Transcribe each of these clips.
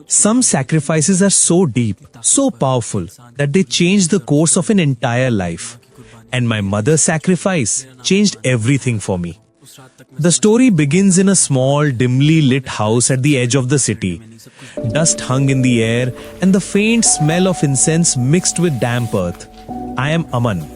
Some sacrifices are so deep, so powerful, that they change the course of an entire life. And my mother's sacrifice changed everything for me. The story begins in a small, dimly lit house at the edge of the city. Dust hung in the air, and the faint smell of incense mixed with damp earth. I am Aman,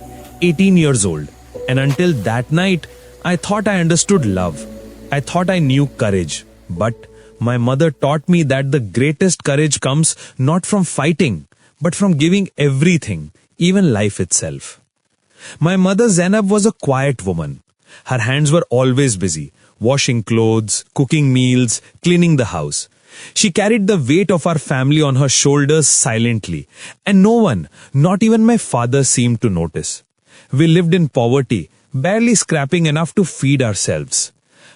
18 years old, and until that night, I thought I understood love. I thought I knew courage. But my mother taught me that the greatest courage comes not from fighting, but from giving everything, even life itself. My mother Zainab was a quiet woman. Her hands were always busy, washing clothes, cooking meals, cleaning the house. She carried the weight of our family on her shoulders silently, and no one, not even my father, seemed to notice. We lived in poverty, barely scraping enough to feed ourselves.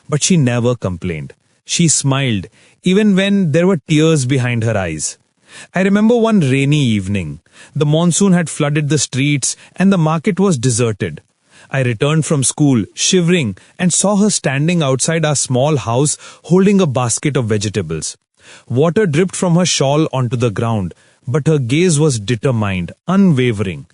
But she never complained. She smiled, even when there were tears behind her eyes. I remember one rainy evening. The monsoon had flooded the streets, and the market was deserted. I returned from school, shivering, and saw her standing outside our small house holding a basket of vegetables. Water dripped from her shawl onto the ground, but her gaze was determined, unwavering.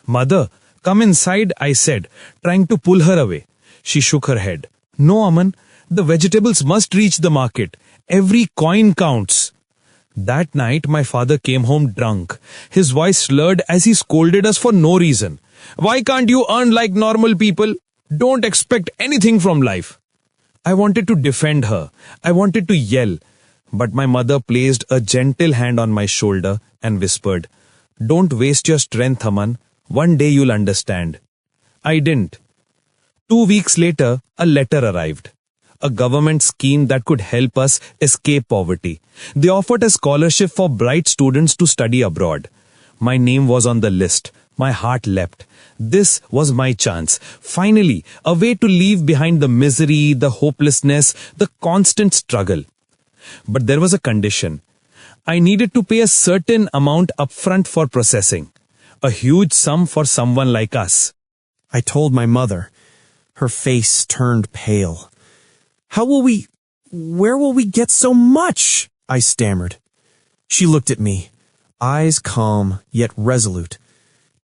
"Mother, come inside," I said, trying to pull her away. She shook her head. "No, Aman, the vegetables must reach the market. Every coin counts." That night, my father came home drunk. His voice slurred as he scolded us for no reason. "Why can't you earn like normal people? Don't expect anything from life." I wanted to defend her. I wanted to yell. But my mother placed a gentle hand on my shoulder and whispered, "Don't waste your strength, Aman. One day you'll understand." I didn't. 2 weeks later, a letter arrived. A government scheme that could help us escape poverty. They offered a scholarship for bright students to study abroad. My name was on the list. My heart leapt. This was my chance. Finally, a way to leave behind the misery, the hopelessness, the constant struggle. But there was a condition. I needed to pay a certain amount upfront for processing. A huge sum for someone like us. I told my mother. Her face turned pale. Where will we get so much?" I stammered. She looked at me, eyes calm yet resolute.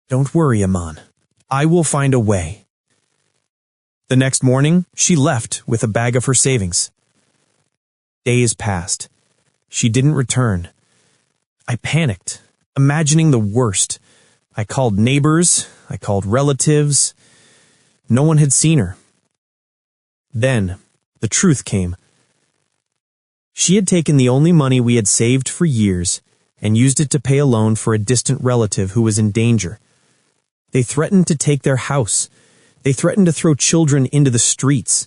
"Don't worry, Aman. I will find a way." The next morning, she left with a bag of her savings. Days passed. She didn't return. I panicked, imagining the worst. I called neighbors. I called relatives. No one had seen her. Then, the truth came. She had taken the only money we had saved for years and used it to pay a loan for a distant relative who was in danger. They threatened to take their house. They threatened to throw children into the streets.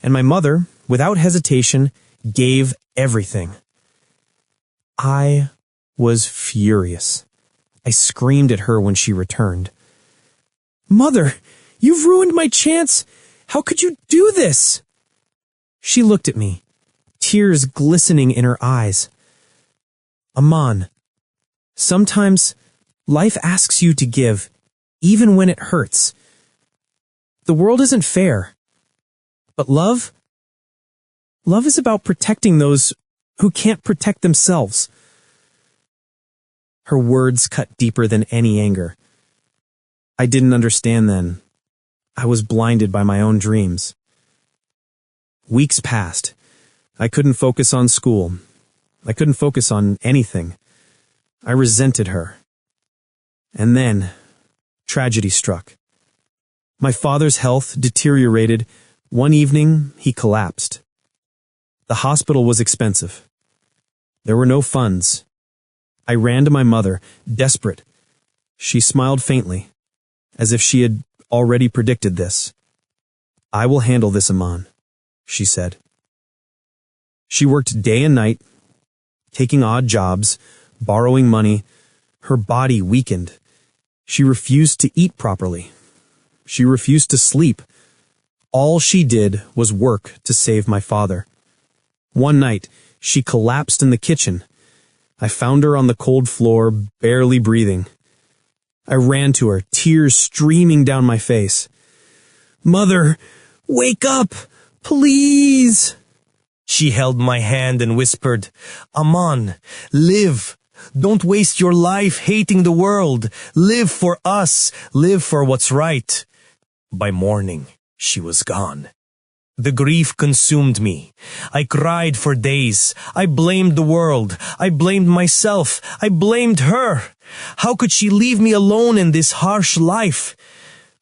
And my mother, without hesitation, gave everything. I was furious. I screamed at her when she returned. "Mother, you've ruined my chance! How could you do this?" She looked at me, tears glistening in her eyes. "Aman, sometimes life asks you to give, even when it hurts. The world isn't fair. But love is about protecting those who can't protect themselves." Her words cut deeper than any anger. I didn't understand then. I was blinded by my own dreams. Weeks passed. I couldn't focus on school. I couldn't focus on anything. I resented her. And then, tragedy struck. My father's health deteriorated. One evening, he collapsed. The hospital was expensive. There were no funds. I ran to my mother, desperate. She smiled faintly, as if she had already predicted this. "I will handle this, Aman," she said. She worked day and night, taking odd jobs, borrowing money. Her body weakened. She refused to eat properly. She refused to sleep. All she did was work to save my father. One night, she collapsed in the kitchen. I found her on the cold floor, barely breathing. I ran to her, tears streaming down my face. "Mother, wake up! Please!" She held my hand and whispered, "Aman, live. Don't waste your life hating the world. Live for us. Live for what's right." By morning, she was gone. The grief consumed me. I cried for days. I blamed the world. I blamed myself. I blamed her. How could she leave me alone in this harsh life?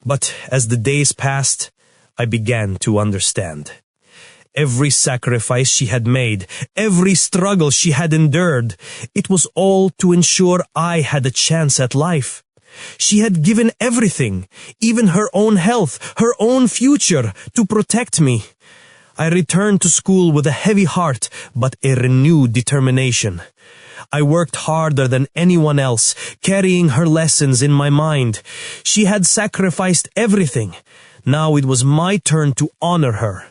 But as the days passed, I began to understand. Every sacrifice she had made, every struggle she had endured, it was all to ensure I had a chance at life. She had given everything, even her own health, her own future, to protect me. I returned to school with a heavy heart, but a renewed determination. I worked harder than anyone else, carrying her lessons in my mind. She had sacrificed everything. Now it was my turn to honor her.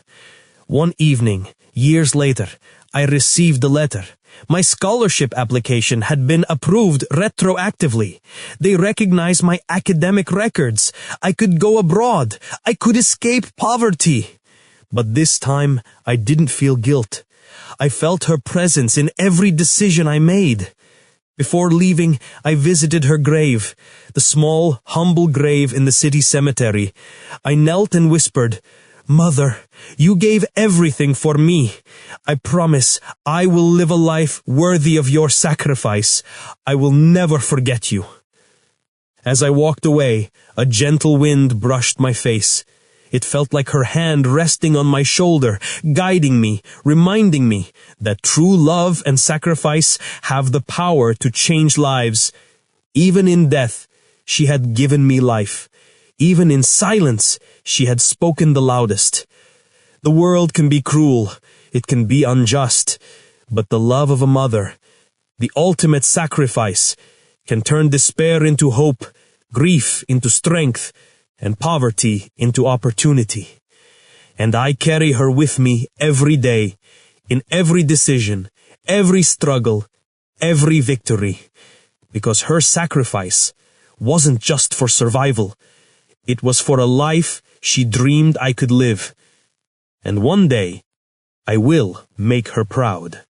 One evening, years later, I received a letter. My scholarship application had been approved retroactively. They recognized my academic records. I could go abroad. I could escape poverty. But this time, I didn't feel guilt. I felt her presence in every decision I made. Before leaving, I visited her grave, the small, humble grave in the city cemetery. I knelt and whispered, "Mother, you gave everything for me. I promise I will live a life worthy of your sacrifice. I will never forget you." As I walked away, a gentle wind brushed my face. It felt like her hand resting on my shoulder, guiding me, reminding me that true love and sacrifice have the power to change lives. Even in death, she had given me life. Even in silence, she had spoken the loudest. The world can be cruel, it can be unjust, but the love of a mother, the ultimate sacrifice, can turn despair into hope, grief into strength, and poverty into opportunity. And I carry her with me every day, in every decision, every struggle, every victory, because her sacrifice wasn't just for survival. It was for a life she dreamed I could live. And one day, I will make her proud.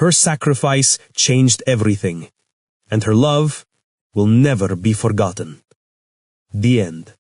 Her sacrifice changed everything, and her love will never be forgotten. The end.